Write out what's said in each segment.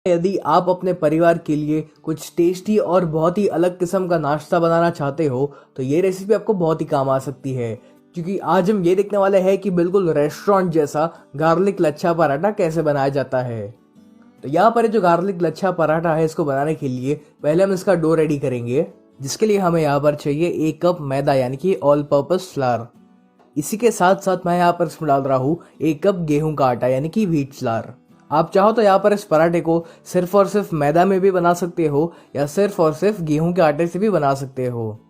यदि आप अपने परिवार के लिए कुछ टेस्टी और बहुत ही अलग किस्म का नाश्ता बनाना चाहते हो तो ये रेसिपी आपको बहुत ही काम आ सकती है, क्योंकि आज हम ये देखने वाले हैं कि बिल्कुल रेस्टोरेंट जैसा गार्लिक लच्छा पराठा कैसे बनाया जाता है। तो यहाँ पर जो गार्लिक लच्छा पराठा है, इसको बनाने के लिए पहले हम इसका डो रेडी करेंगे, जिसके लिए हमें यहाँ पर चाहिए 1 कप मैदा यानी कि ऑल पर्पस फ्लावर। इसी के साथ साथ मैं यहाँ पर इसमें डाल रहा हूँ 1 कप गेहूं का आटा यानी कि व्हीट फ्लावर। आप चाहो तो यहाँ पर इस पराठे को सिर्फ और सिर्फ मैदा में भी बना सकते हो या सिर्फ और सिर्फ गेहूं के आटे से भी बना सकते हो।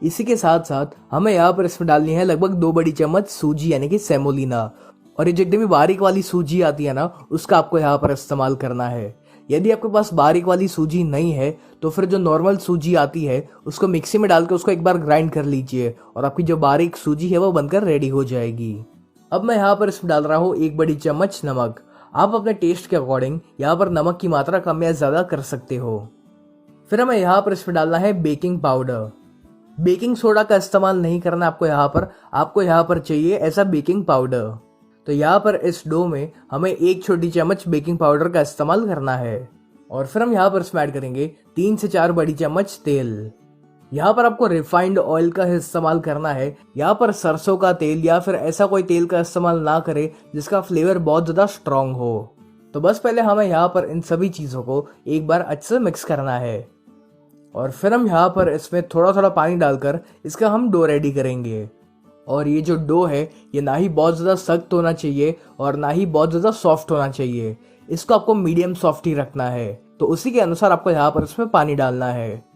इसी के साथ साथ हमें यहाँ पर इसमें डालनी है लगभग 2 बड़ी चम्मच सूजी यानी कि सेमोलिना। और ये जो एकदम ही बारीक वाली सूजी आती है ना, उसका आपको यहाँ पर इस्तेमाल करना है। यदि आपके पास बारीक वाली सूजी नहीं है तो फिर जो नॉर्मल सूजी आती है उसको मिक्सी में डाल के उसको एक बार ग्राइंड कर लीजिए और आपकी जो बारीक सूजी है वो बनकर रेडी हो जाएगी। अब मैं यहाँ पर इसमें डाल रहा हूँ 1 बड़ी चम्मच नमक। आप अपने टेस्ट के अकॉर्डिंग यहाँ पर नमक की मात्रा कम या ज्यादा कर सकते हो। फिर हमें यहाँ पर इसमें डालना है बेकिंग पाउडर। बेकिंग सोडा का इस्तेमाल नहीं करना आपको यहाँ पर चाहिए ऐसा बेकिंग पाउडर। तो यहाँ पर इस डो में हमें 1 छोटी चम्मच बेकिंग पाउडर का इस्तेमाल करना है। और फिर हम यहाँ पर इसमें ऐड करेंगे 3 से 4 बड़ी चम्मच तेल। यहाँ पर आपको रिफाइंड ऑयल का इस्तेमाल करना है। यहाँ पर सरसों का तेल या फिर ऐसा कोई तेल का इस्तेमाल ना करें जिसका फ्लेवर बहुत ज्यादा स्ट्रांग हो। तो बस पहले हमें यहाँ पर इन सभी चीजों को एक बार अच्छे से मिक्स करना है और फिर हम यहाँ पर इसमें थोड़ा थोड़ा पानी डालकर इसका हम डो रेडी करेंगे। और ये जो डो है ये ना ही बहुत ज़्यादा सख्त होना चाहिए और ना ही बहुत ज़्यादा सॉफ्ट होना चाहिए। इसको आपको मीडियम सॉफ्ट ही रखना है। तो उसी के अनुसार आपको यहाँ पर इसमें पानी डालना है।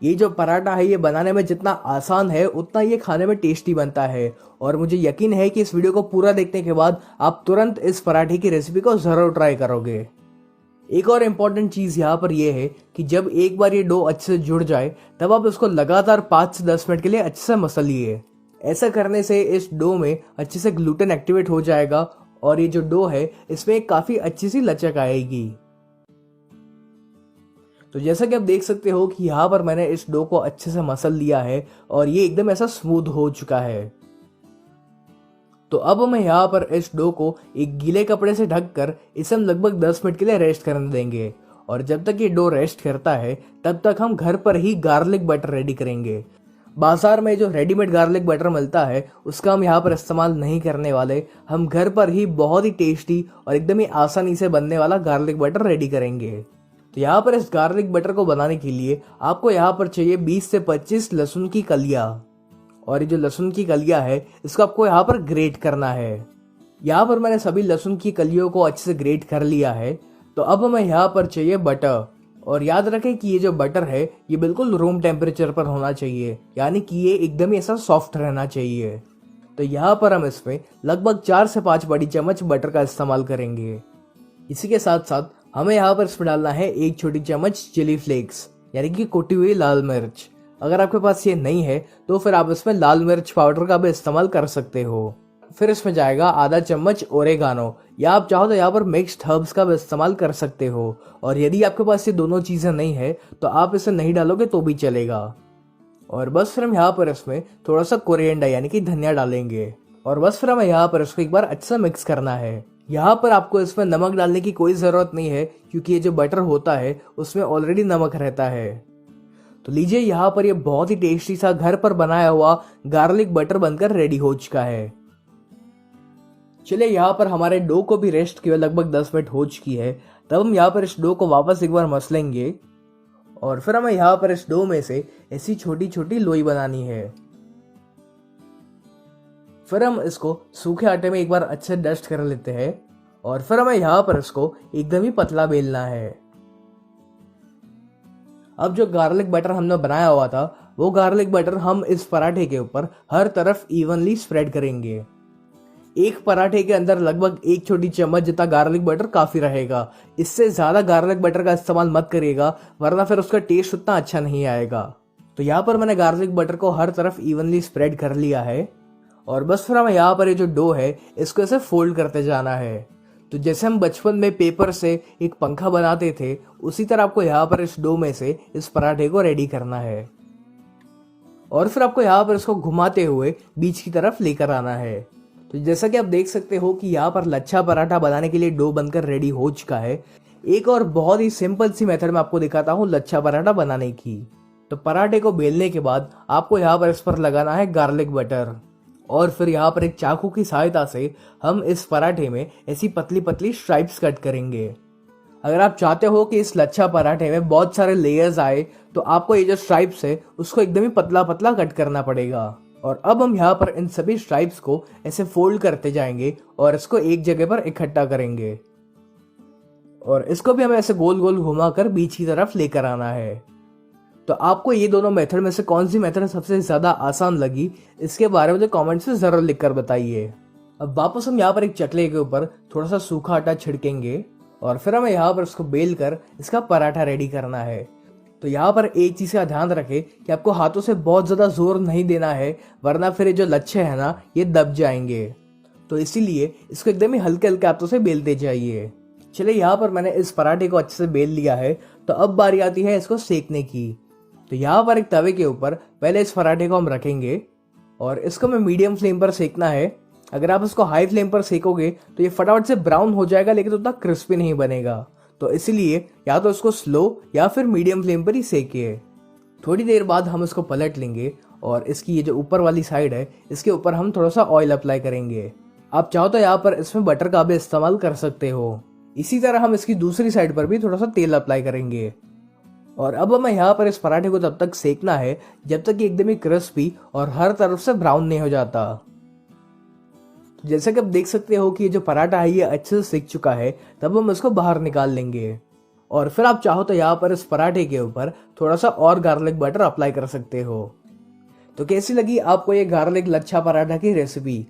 ये जो पराठा है ये बनाने में जितना आसान है उतना ये खाने में टेस्टी बनता है। और मुझे यकीन है कि इस वीडियो को पूरा देखने के बाद आप तुरंत इस पराठे की रेसिपी को ज़रूर ट्राई करोगे। एक और इम्पॉर्टेंट चीज़ यहाँ पर यह है कि जब एक बार ये डो अच्छे से जुड़ जाए तब आप इसको लगातार 5 से 10 मिनट के लिए अच्छे से मसलिए। ऐसा करने से इस डो में अच्छे से ग्लूटेन एक्टिवेट हो जाएगा और ये जो डो है इसमें एक काफी अच्छी सी लचक आएगी। तो जैसा कि आप देख सकते हो कि यहाँ पर मैंने इस डो को अच्छे से मसल लिया है और ये एकदम ऐसा स्मूथ हो चुका है। तो अब हमें यहाँ पर इस डो को एक गीले कपड़े से ढककर इसे हम लगभग 10 मिनट के लिए रेस्ट करने देंगे। और जब तक ये डो रेस्ट करता है तब तक हम घर पर ही गार्लिक बटर रेडी करेंगे। बाजार में जो रेडीमेड गार्लिक बटर मिलता है उसका हम यहाँ पर इस्तेमाल नहीं करने वाले। हम घर पर ही बहुत ही टेस्टी और एकदम ही आसानी से बनने वाला गार्लिक बटर रेडी करेंगे। तो यहाँ पर इस गार्लिक बटर को बनाने के लिए आपको यहाँ पर चाहिए 20 से 25 लहसुन की कलियां। और ये जो लहसुन की कलियां है इसको आपको यहाँ पर ग्रेट करना है। यहाँ पर मैंने सभी लहसुन की कलियों को अच्छे से ग्रेट कर लिया है। तो अब हमें यहाँ पर चाहिए बटर। और याद रखें कि ये जो बटर है ये बिल्कुल रूम टेम्परेचर पर होना चाहिए, यानी कि ये एकदम ही ऐसा सॉफ्ट रहना चाहिए। तो यहाँ पर हम इसमें लगभग 4 से 5 बड़ी चम्मच बटर का इस्तेमाल करेंगे। इसी के साथ साथ हमें यहाँ पर इसमें डालना है 1 छोटी चम्मच चिली फ्लेक्स यानी कि कुटी हुई लाल मिर्च। अगर आपके पास ये नहीं है तो फिर आप इसमें लाल मिर्च पाउडर का भी इस्तेमाल कर सकते हो। फिर इसमें जाएगा आधा चम्मच ओरेगानो, या आप चाहो तो यहाँ पर मिक्स्ड हर्ब्स का भी इस्तेमाल कर सकते हो। और यदि आपके पास ये दोनों चीज़ें नहीं है तो आप इसे नहीं डालोगे तो भी चलेगा। और बस फिर हम यहाँ पर इसमें थोड़ा सा कोरिएंडर यानी कि धनिया डालेंगे। और बस फिर हमें यहाँ पर इसको एक बार अच्छा मिक्स करना है। यहाँ पर आपको इसमें नमक डालने की कोई ज़रूरत नहीं है, क्योंकि ये जो बटर होता है उसमें ऑलरेडी नमक रहता है। तो लीजिए, यहाँ पर ये बहुत ही टेस्टी सा घर पर बनाया हुआ गार्लिक बटर बनकर रेडी हो चुका है। चलिए, यहाँ पर हमारे डो को भी रेस्ट किए लगभग 10 मिनट हो चुकी है। तब हम यहाँ पर इस डो को वापस एक बार मसलेंगे और फिर हमें यहाँ पर इस डो में से ऐसी छोटी छोटी लोई बनानी है। फिर हम इसको सूखे आटे में एक बार अच्छे डस्ट कर लेते हैं और फिर हमें यहाँ पर इसको एकदम ही पतला बेलना है। अब जो गार्लिक बटर हमने बनाया हुआ था वो गार्लिक बटर हम इस पराठे के ऊपर हर तरफ इवनली स्प्रेड करेंगे। एक पराठे के अंदर लगभग 1 छोटी चम्मच जितना गार्लिक बटर काफी रहेगा। इससे ज्यादा गार्लिक बटर का इस्तेमाल मत करिएगा, वरना फिर उसका टेस्ट उतना अच्छा नहीं आएगा। तो यहाँ पर मैंने गार्लिक बटर को हर तरफ इवनली स्प्रेड कर लिया है और बस फिर हमें यहाँ पर ये जो डो है इसको ऐसे फोल्ड करते जाना है। तो जैसे हम बचपन में पेपर से एक पंखा बनाते थे उसी तरह आपको यहाँ पर इस डो में से इस पराठे को रेडी करना है और फिर आपको यहाँ पर इसको घुमाते हुए बीच की तरफ लेकर आना है। तो जैसा कि आप देख सकते हो कि यहाँ पर लच्छा पराठा बनाने के लिए डो बनकर रेडी हो चुका है। एक और बहुत ही सिंपल सी मेथड मैं आपको दिखाता हूँ लच्छा पराठा बनाने की। तो पराठे को बेलने के बाद आपको यहाँ पर इस पर लगाना है गार्लिक बटर, और फिर यहाँ पर एक चाकू की सहायता से हम इस पराठे में ऐसी पतली पतली स्ट्राइप्स कट करेंगे। अगर आप चाहते हो कि इस लच्छा पराठे में बहुत सारे लेयर्स आए तो आपको ये जो स्ट्राइप्स है उसको एकदम ही पतला पतला कट करना पड़ेगा। और अब हम यहाँ पर इन सभी स्ट्राइप्स को ऐसे फोल्ड करते जाएंगे और इसको एक जगह पर इकट्ठा करेंगे, और इसको भी हमें ऐसे गोल गोल घुमाकर बीच की तरफ लेकर आना है। तो आपको ये दोनों मेथड में से कौन सी मेथड सबसे ज्यादा आसान लगी, इसके बारे में मुझे कमेंट्स में जरूर लिखकर बताइए। अब वापस हम यहाँ पर एक चकले के ऊपर थोड़ा सा सूखा आटा छिड़केंगे, और फिर हमें यहाँ पर इसको बेल कर इसका पराठा रेडी करना है। तो यहाँ पर एक चीज का ध्यान रखें कि आपको हाथों से बहुत ज्यादा जोर नहीं देना है, वरना फिर ये जो लच्छे है ना ये दब जाएंगे। तो इसीलिए इसको एकदम ही हल्के हल्के हाथों से बेलते जाइए। चलिए, यहाँ पर मैंने इस पराठे को अच्छे से बेल लिया है। तो अब बारी आती है इसको सेकने की। तो यहाँ पर एक तवे के ऊपर पहले इस पराठे को हम रखेंगे, और इसको हमें मीडियम फ्लेम पर सेकना है। अगर आप इसको हाई फ्लेम पर सेकोगे तो ये फटाफट से ब्राउन हो जाएगा, लेकिन उतना क्रिस्पी नहीं बनेगा। तो इसीलिए या तो इसको स्लो या फिर मीडियम फ्लेम पर ही सेकिए। थोड़ी देर बाद हम इसको पलट लेंगे, और इसकी ये जो ऊपर वाली साइड है इसके ऊपर हम थोड़ा सा ऑयल अप्लाई करेंगे। आप चाहो तो यहाँ पर इसमें बटर का भी इस्तेमाल कर सकते हो। इसी तरह हम इसकी दूसरी साइड पर भी थोड़ा सा तेल अप्लाई करेंगे। और अब हमें यहाँ पर इस पराठे को तब तक सेकना है जब तक कि एकदम ही क्रिस्पी और हर तरफ से ब्राउन नहीं हो जाता। तो जैसे कि आप देख सकते हो कि ये जो पराठा है ये अच्छे से सेक चुका है, तब हम इसको बाहर निकाल लेंगे। और फिर आप चाहो तो यहाँ पर इस पराठे के ऊपर थोड़ा सा और गार्लिक बटर अप्लाई कर सकते हो। तो कैसी लगी आपको ये गार्लिक लच्छा पराठा की रेसिपी?